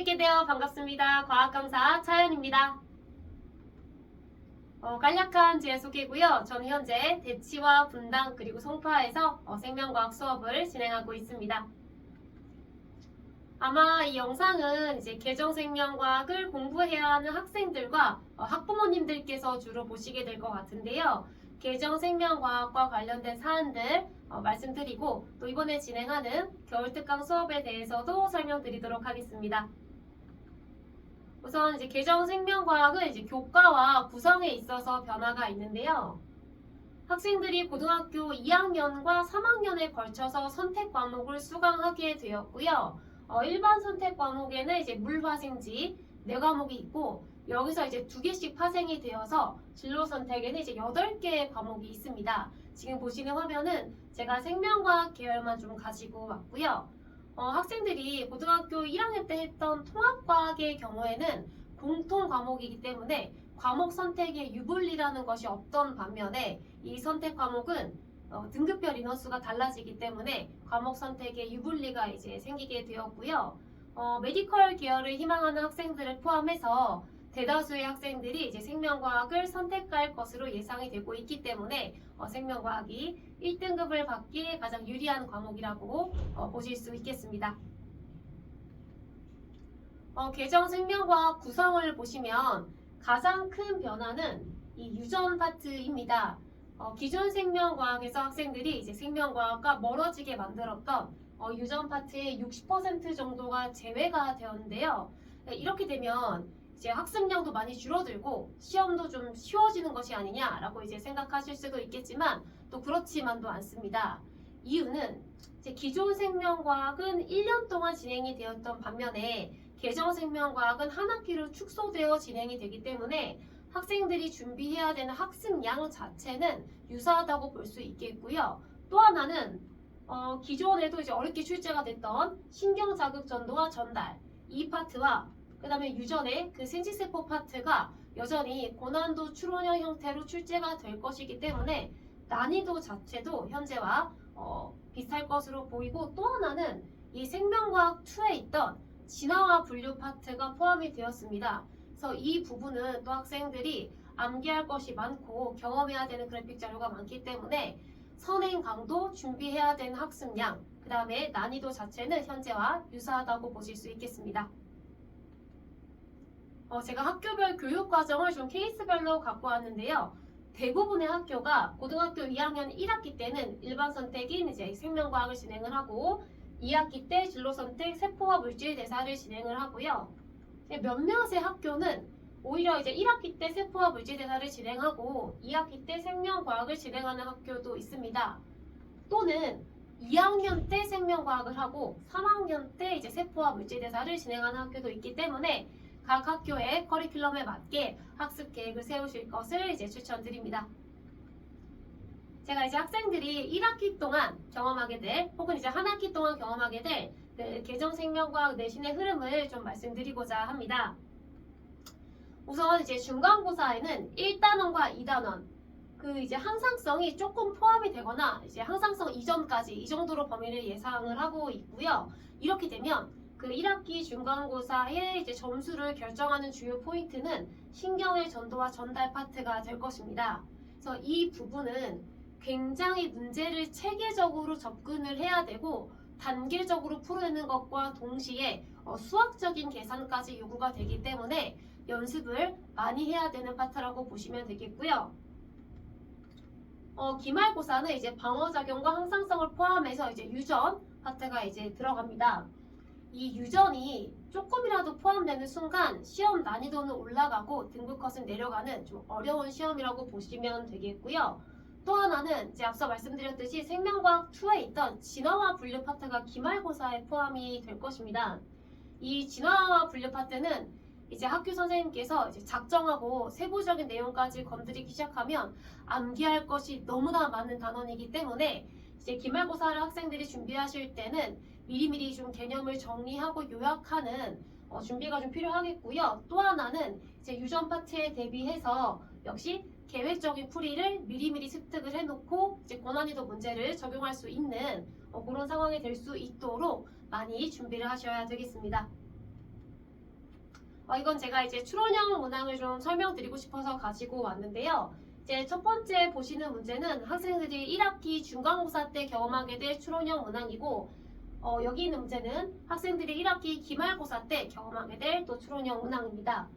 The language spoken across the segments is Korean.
뵙게 되어 반갑습니다. 과학강사 차연입니다. 간략한 제 소개고요. 저는 현재 대치와 분당 그리고 송파에서 생명과학 수업을 진행하고 있습니다. 아마 이 영상은 이제 계정생명과학을 공부해야 하는 학생들과 학부모님들께서 주로 보시게 될 것 같은데요. 계정생명과학과 관련된 사안들 말씀드리고 또 이번에 진행하는 겨울특강 수업에 대해서도 설명드리도록 하겠습니다. 우선 이제 계정생명과학은 이제 교과와 구성에 있어서 변화가 있는데요. 학생들이 고등학교 2학년과 3학년에 걸쳐서 선택 과목을 수강하게 되었고요. 일반 선택 과목에는 이제 물화생지 4과목이 있고 여기서 이제 2개씩 파생이 되어서 진로 선택에는 이제 8개의 과목이 있습니다. 지금 보시는 화면은 제가 생명과학 계열만 좀 가지고 왔고요. 학생들이 고등학교 1학년 때 했던 통합과학의 경우에는 공통 과목이기 때문에 과목 선택의 유불리라는 것이 없던 반면에 이 선택 과목은 등급별 인원수가 달라지기 때문에 과목 선택의 유불리가 이제 생기게 되었고요. 메디컬 계열을 희망하는 학생들을 포함해서 대다수의 학생들이 이제 생명과학을 선택할 것으로 예상이 되고 있기 때문에 생명과학이 1등급을 받기에 가장 유리한 과목이라고 보실 수 있겠습니다. 계정 생명과학 구성을 보시면 가장 큰 변화는 이 유전 파트입니다. 기존 생명과학에서 학생들이 이제 생명과학과 멀어지게 만들었던 유전 파트의 60% 정도가 제외가 되었는데요. 이렇게 되면 이제 학습량도 많이 줄어들고 시험도 좀 쉬워지는 것이 아니냐라고 이제 생각하실 수도 있겠지만 또 그렇지만도 않습니다. 이유는 이제 기존 생명과학은 1년 동안 진행이 되었던 반면에 계정 생명과학은 한 학기로 축소되어 진행이 되기 때문에 학생들이 준비해야 되는 학습량 자체는 유사하다고 볼 수 있겠고요. 또 하나는 기존에도 이제 어렵게 출제가 됐던 신경자극 전도와 전달 이 파트와 그 다음에 유전의 그 생지세포 파트가 여전히 고난도 추론형 형태로 출제가 될 것이기 때문에 난이도 자체도 현재와 비슷할 것으로 보이고 또 하나는 이 생명과학 2에 있던 진화와 분류 파트가 포함이 되었습니다. 그래서 이 부분은 또 학생들이 암기할 것이 많고 경험해야 되는 그래픽 자료가 많기 때문에 선행 강도, 준비해야 되는 학습량, 그 다음에 난이도 자체는 현재와 유사하다고 보실 수 있겠습니다. 제가 학교별 교육 과정을 좀 케이스별로 갖고 왔는데요. 대부분의 학교가 고등학교 2학년 1학기 때는 일반 선택인 이제 생명과학을 진행을 하고 2학기 때 진로 선택 세포와 물질 대사를 진행을 하고요. 몇몇의 학교는 오히려 이제 1학기 때 세포와 물질 대사를 진행하고 2학기 때 생명과학을 진행하는 학교도 있습니다. 또는 2학년 때 생명과학을 하고 3학년 때 이제 세포와 물질 대사를 진행하는 학교도 있기 때문에 각 학교의 커리큘럼에 맞게 학습 계획을 세우실 것을 이제 추천드립니다. 제가 이제 학생들이 1학기 동안 경험하게 될 혹은 이제 한 학기 동안 경험하게 될 그 계정생명과학 내신의 흐름을 좀 말씀드리고자 합니다. 우선 이제 중간고사에는 1단원과 2단원 그 이제 항상성이 조금 포함이 되거나 이제 항상성 이전까지 이 정도로 범위를 예상을 하고 있고요. 이렇게 되면 그 1학기 중간고사의 이제 점수를 결정하는 주요 포인트는 신경의 전도와 전달 파트가 될 것입니다. 그래서 이 부분은 굉장히 문제를 체계적으로 접근을 해야 되고 단계적으로 풀어내는 것과 동시에 수학적인 계산까지 요구가 되기 때문에 연습을 많이 해야 되는 파트라고 보시면 되겠고요. 기말고사는 이제 방어작용과 항상성을 포함해서 이제 유전 파트가 이제 들어갑니다. 이 유전이 조금이라도 포함되는 순간 시험 난이도는 올라가고 등급컷은 내려가는 좀 어려운 시험이라고 보시면 되겠고요. 또 하나는 이제 앞서 말씀드렸듯이 생명과학 2에 있던 진화와 분류 파트가 기말고사에 포함이 될 것입니다. 이 진화와 분류 파트는 이제 학교 선생님께서 이제 작정하고 세부적인 내용까지 건드리기 시작하면 암기할 것이 너무나 많은 단원이기 때문에 이제 기말고사를 학생들이 준비하실 때는 미리미리 좀 개념을 정리하고 요약하는 준비가 좀 필요하겠고요. 또 하나는 이제 유전 파트에 대비해서 역시 계획적인 풀이를 미리미리 습득을 해놓고 이제 고난이도 문제를 적용할 수 있는 그런 상황이 될 수 있도록 많이 준비를 하셔야 되겠습니다. 이건 제가 이제 추론형 문항을 좀 설명드리고 싶어서 가지고 왔는데요. 이제 첫 번째 보시는 문제는 학생들이 1학기 중간고사 때 경험하게 될 추론형 문항이고, 여기 있는 문제는 학생들이 1학기 기말고사 때 경험하게 될 또 추론형 문항입니다.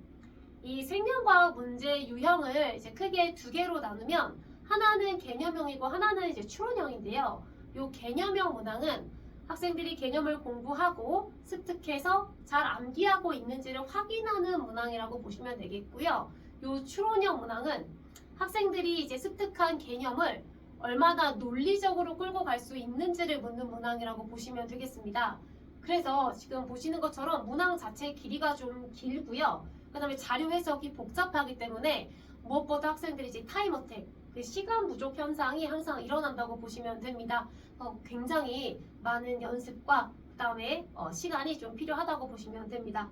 이 생명과학 문제 유형을 이제 크게 두 개로 나누면 하나는 개념형이고 하나는 이제 추론형인데요. 이 개념형 문항은 학생들이 개념을 공부하고 습득해서 잘 암기하고 있는지를 확인하는 문항이라고 보시면 되겠고요. 이 추론형 문항은 학생들이 이제 습득한 개념을 얼마나 논리적으로 끌고 갈 수 있는지를 묻는 문항이라고 보시면 되겠습니다. 그래서 지금 보시는 것처럼 문항 자체의 길이가 좀 길고요. 그 다음에 자료 해석이 복잡하기 때문에 무엇보다 학생들이 이제 타임 어택, 그 시간 부족 현상이 항상 일어난다고 보시면 됩니다. 굉장히 많은 연습과 그 다음에 시간이 좀 필요하다고 보시면 됩니다.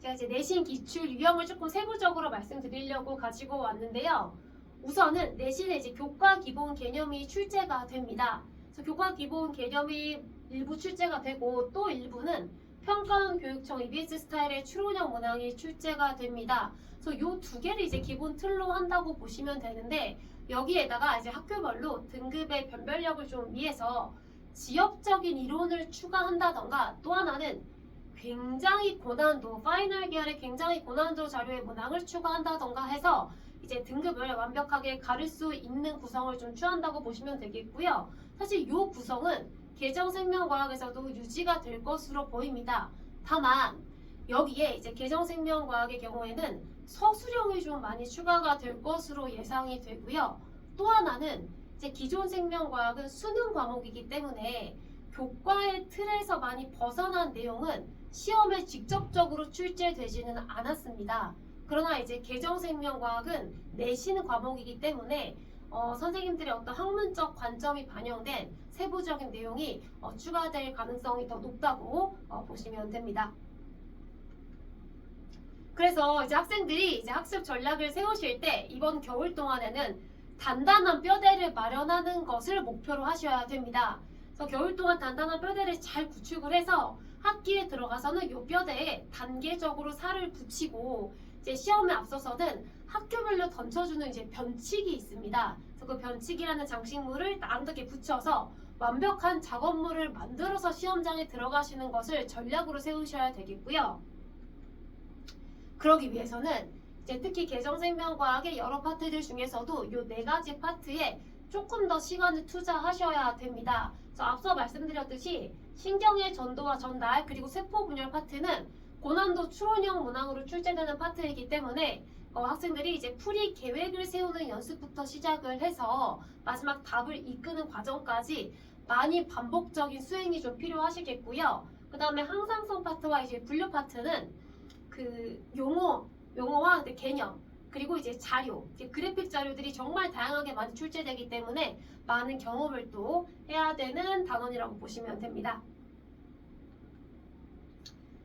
제가 이제 내신 기출 유형을 조금 세부적으로 말씀드리려고 가지고 왔는데요. 우선은 내신에 이제 교과 기본 개념이 출제가 됩니다. 그래서 교과 기본 개념이 일부 출제가 되고 또 일부는 평가원교육청 EBS 스타일의 추론형 문항이 출제가 됩니다. 그래서 이 두 개를 이제 기본 틀로 한다고 보시면 되는데, 여기에다가 이제 학교별로 등급의 변별력을 좀 위해서 지역적인 이론을 추가한다던가, 또 하나는 굉장히 고난도, 파이널 계열의 굉장히 고난도 자료의 문항을 추가한다던가 해서 이제 등급을 완벽하게 가를 수 있는 구성을 좀 취한다고 보시면 되겠고요. 사실 이 구성은 계정생명과학에서도 유지가 될 것으로 보입니다. 다만 여기에 이제 계정생명과학의 경우에는 서술형이 좀 많이 추가가 될 것으로 예상이 되고요. 또 하나는 이제 기존 생명과학은 수능 과목이기 때문에 교과의 틀에서 많이 벗어난 내용은 시험에 직접적으로 출제되지는 않았습니다. 그러나 이제 계정생명과학은 내신 과목이기 때문에 선생님들의 어떤 학문적 관점이 반영된 세부적인 내용이 추가될 가능성이 더 높다고 보시면 됩니다. 그래서 이제 학생들이 이제 학습 전략을 세우실 때 이번 겨울 동안에는 단단한 뼈대를 마련하는 것을 목표로 하셔야 됩니다. 그래서 겨울 동안 단단한 뼈대를 잘 구축을 해서 학기에 들어가서는 이 뼈대에 단계적으로 살을 붙이고, 이제 시험에 앞서서는 학교별로 던져주는 이제 변칙이 있습니다. 그래서 그 변칙이라는 장식물을 나름대로 붙여서 완벽한 작업물을 만들어서 시험장에 들어가시는 것을 전략으로 세우셔야 되겠고요. 그러기 위해서는 이제 특히 계정생명과학의 여러 파트들 중에서도 이 네 가지 파트에 조금 더 시간을 투자하셔야 됩니다. 그래서 앞서 말씀드렸듯이 신경의 전도와 전달, 그리고 세포 분열 파트는 고난도 추론형 문항으로 출제되는 파트이기 때문에 학생들이 이제 풀이 계획을 세우는 연습부터 시작을 해서 마지막 답을 이끄는 과정까지 많이 반복적인 수행이 좀 필요하시겠고요. 그 다음에 항상성 파트와 이제 분류 파트는 그 용어와 개념, 그리고 이제 자료, 그래픽 자료들이 정말 다양하게 많이 출제되기 때문에 많은 경험을 또 해야 되는 단원이라고 보시면 됩니다.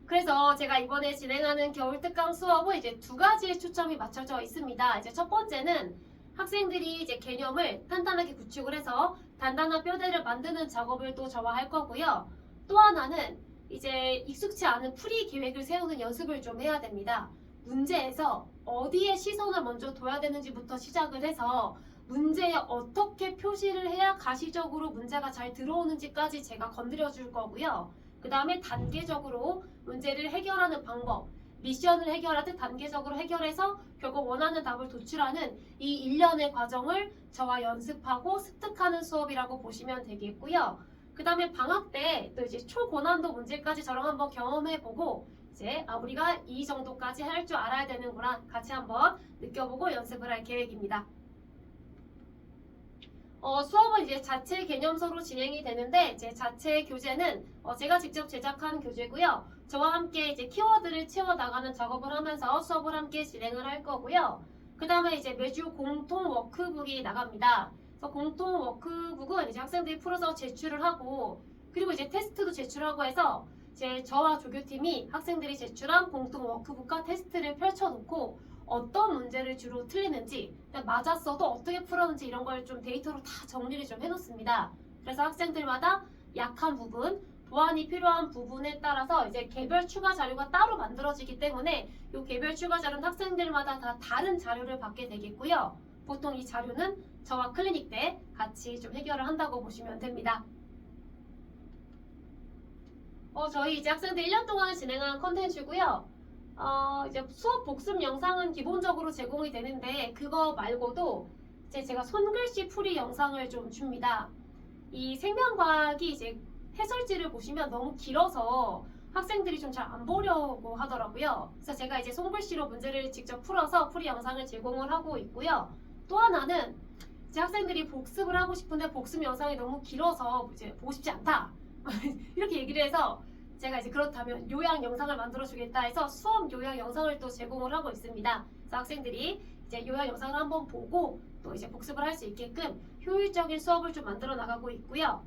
그래서 제가 이번에 진행하는 겨울 특강 수업은 이제 두 가지의 초점이 맞춰져 있습니다. 이제 첫 번째는 학생들이 이제 개념을 탄탄하게 구축을 해서 단단한 뼈대를 만드는 작업을 또 저와 할 거고요. 또 하나는 이제 익숙치 않은 풀이 계획을 세우는 연습을 좀 해야 됩니다. 문제에서 어디에 시선을 먼저 둬야 되는지부터 시작을 해서 문제에 어떻게 표시를 해야 가시적으로 문제가 잘 들어오는지까지 제가 건드려 줄 거고요. 그 다음에 단계적으로 문제를 해결하는 방법, 미션을 해결하듯 단계적으로 해결해서 결국 원하는 답을 도출하는 이 일련의 과정을 저와 연습하고 습득하는 수업이라고 보시면 되겠고요. 그 다음에 방학 때 또 이제 초고난도 문제까지 저랑 한번 경험해보고 이제 우리가 이 정도까지 할 줄 알아야 되는구나 같이 한번 느껴보고 연습을 할 계획입니다. 수업은 이제 자체 개념서로 진행이 되는데 제 자체 교재는 제가 직접 제작한 교재고요. 저와 함께 이제 키워드를 채워 나가는 작업을 하면서 수업을 함께 진행을 할 거고요. 그 다음에 이제 매주 공통 워크북이 나갑니다. 그래서 공통 워크북은 이제 학생들이 풀어서 제출을 하고, 그리고 이제 테스트도 제출하고 해서 이제 저와 조교팀이 학생들이 제출한 공통 워크북과 테스트를 펼쳐놓고 어떤 문제를 주로 틀리는지, 맞았어도 어떻게 풀었는지 이런 걸 좀 데이터로 다 정리를 좀 해놓습니다. 그래서 학생들마다 약한 부분, 보완이 필요한 부분에 따라서 이제 개별 추가 자료가 따로 만들어지기 때문에 이 개별 추가 자료는 학생들마다 다 다른 자료를 받게 되겠고요. 보통 이 자료는 저와 클리닉 때 같이 좀 해결을 한다고 보시면 됩니다. 저희 이제 학생들 1년 동안 진행한 컨텐츠고요. 이제 수업 복습 영상은 기본적으로 제공이 되는데 그거 말고도 이제 제가 손글씨 풀이 영상을 좀 줍니다. 이 생명과학이 이제 해설지를 보시면 너무 길어서 학생들이 좀 잘 안 보려고 하더라고요. 그래서 제가 이제 손글씨로 문제를 직접 풀어서 풀이 영상을 제공을 하고 있고요. 또 하나는 이제 학생들이 복습을 하고 싶은데 복습 영상이 너무 길어서 이제 보고 싶지 않다. 이렇게 얘기를 해서 제가 이제 그렇다면 요약 영상을 만들어 주겠다 해서 수업 요약 영상을 또 제공을 하고 있습니다. 그래서 학생들이 이제 요약 영상을 한번 보고 또 이제 복습을 할 수 있게끔 효율적인 수업을 좀 만들어 나가고 있고요.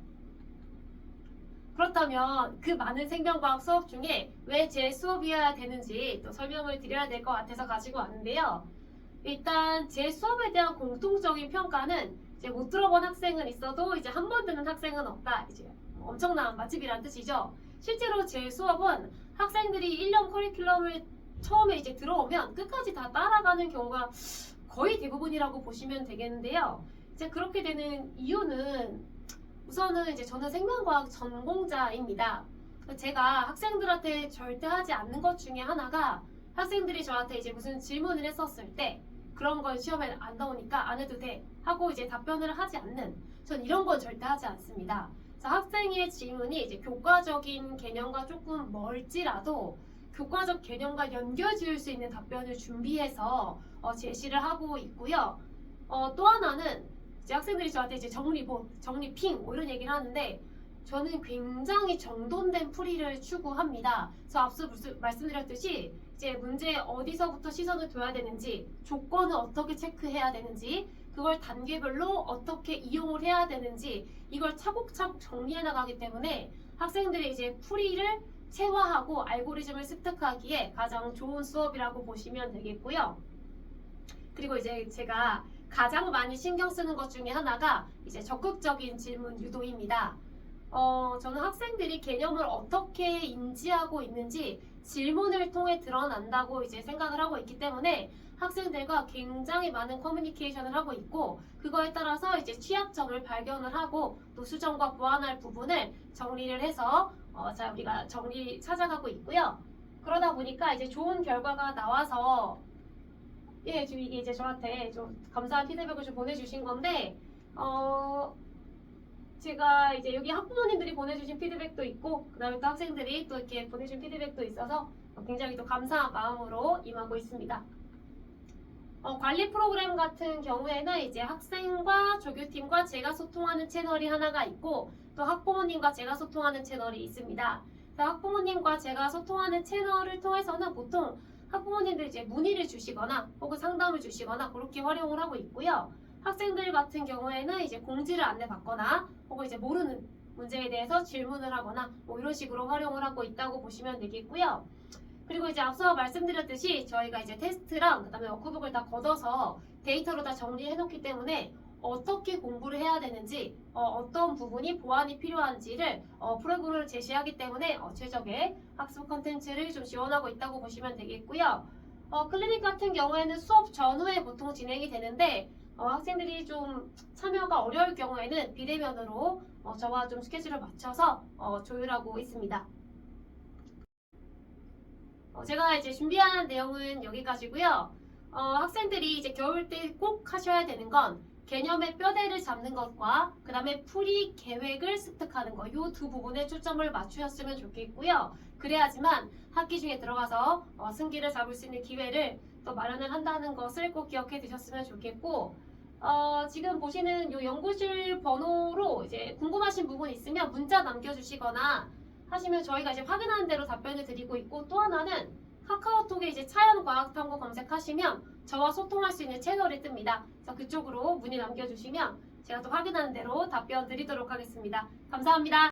그렇다면 그 많은 생명과학 수업 중에 왜 제 수업이어야 되는지 또 설명을 드려야 될 것 같아서 가지고 왔는데요. 일단 제 수업에 대한 공통적인 평가는 이제 못 들어본 학생은 있어도 이제 한 번 듣는 학생은 없다. 이제 엄청난 맛집이란 뜻이죠. 실제로 제 수업은 학생들이 1년 커리큘럼을 처음에 이제 들어오면 끝까지 다 따라가는 경우가 거의 대부분이라고 보시면 되겠는데요. 이제 그렇게 되는 이유는 우선은 이제 저는 생명과학 전공자입니다. 제가 학생들한테 절대 하지 않는 것 중에 하나가 학생들이 저한테 이제 무슨 질문을 했었을 때 그런 건 시험에 안 나오니까 안 해도 돼 하고 이제 답변을 하지 않는, 전 이런 건 절대 하지 않습니다. 그래서 학생의 질문이 이제 교과적인 개념과 조금 멀지라도 교과적 개념과 연결 지을 수 있는 답변을 준비해서 제시를 하고 있고요. 또 하나는 이제 학생들이 저한테 이제 정리본, 정리핑 뭐 이런 얘기를 하는데 저는 굉장히 정돈된 풀이를 추구합니다. 그래서 앞서 말씀드렸듯이 이제 문제에 어디서부터 시선을 둬야 되는지, 조건을 어떻게 체크해야 되는지, 그걸 단계별로 어떻게 이용을 해야 되는지 이걸 차곡차곡 정리해 나가기 때문에 학생들이 이제 풀이를 체화하고 알고리즘을 습득하기에 가장 좋은 수업이라고 보시면 되겠고요. 그리고 이제 제가 가장 많이 신경 쓰는 것 중에 하나가 이제 적극적인 질문 유도입니다. 저는 학생들이 개념을 어떻게 인지하고 있는지 질문을 통해 드러난다고 이제 생각을 하고 있기 때문에 학생들과 굉장히 많은 커뮤니케이션을 하고 있고 그거에 따라서 이제 취약점을 발견을 하고 또 수정과 보완할 부분을 정리를 해서 우리가 정리 찾아가고 있고요. 그러다 보니까 이제 좋은 결과가 나와서 지금 이게 이제 저한테 좀 감사한 피드백을 좀 보내주신 건데 제가 이제 여기 학부모님들이 보내주신 피드백도 있고 그 다음에 또 학생들이 또 이렇게 보내준 피드백도 있어서 굉장히 또 감사한 마음으로 임하고 있습니다. 관리 프로그램 같은 경우에는 이제 학생과 조교팀과 제가 소통하는 채널이 하나가 있고 또 학부모님과 제가 소통하는 채널이 있습니다. 학부모님과 제가 소통하는 채널을 통해서는 보통 학부모님들 이제 문의를 주시거나 혹은 상담을 주시거나 그렇게 활용을 하고 있고요. 학생들 같은 경우에는 이제 공지를 안내받거나 혹은 이제 모르는 문제에 대해서 질문을 하거나 뭐 이런 식으로 활용을 하고 있다고 보시면 되겠고요. 그리고 이제 앞서 말씀드렸듯이 저희가 이제 테스트랑 그다음에 워크북을 다 걷어서 데이터로 다 정리해 놓기 때문에 어떻게 공부를 해야 되는지 어떤 부분이 보완이 필요한지를 프로그램을 제시하기 때문에 최적의 학습 컨텐츠를 좀 지원하고 있다고 보시면 되겠고요. 클리닉 같은 경우에는 수업 전후에 보통 진행이 되는데 학생들이 좀 참여가 어려울 경우에는 비대면으로 저와 좀 스케줄을 맞춰서 조율하고 있습니다. 제가 이제 준비한 내용은 여기까지고요. 학생들이 이제 겨울 때 꼭 하셔야 되는 건 개념의 뼈대를 잡는 것과 그 다음에 풀이 계획을 습득하는 것, 이 두 부분에 초점을 맞추셨으면 좋겠고요. 그래야지만 학기 중에 들어가서 승기를 잡을 수 있는 기회를 또 마련을 한다는 것을 꼭 기억해 두셨으면 좋겠고 지금 보시는 이 연구실 번호로 이제 궁금하신 부분 있으면 문자 남겨주시거나 하시면 저희가 이제 확인하는 대로 답변을 드리고 있고 또 하나는 카카오톡에 이제 차연과학탐구 검색하시면 저와 소통할 수 있는 채널이 뜹니다. 그래서 그쪽으로 문의 남겨주시면 제가 또 확인하는 대로 답변 드리도록 하겠습니다. 감사합니다.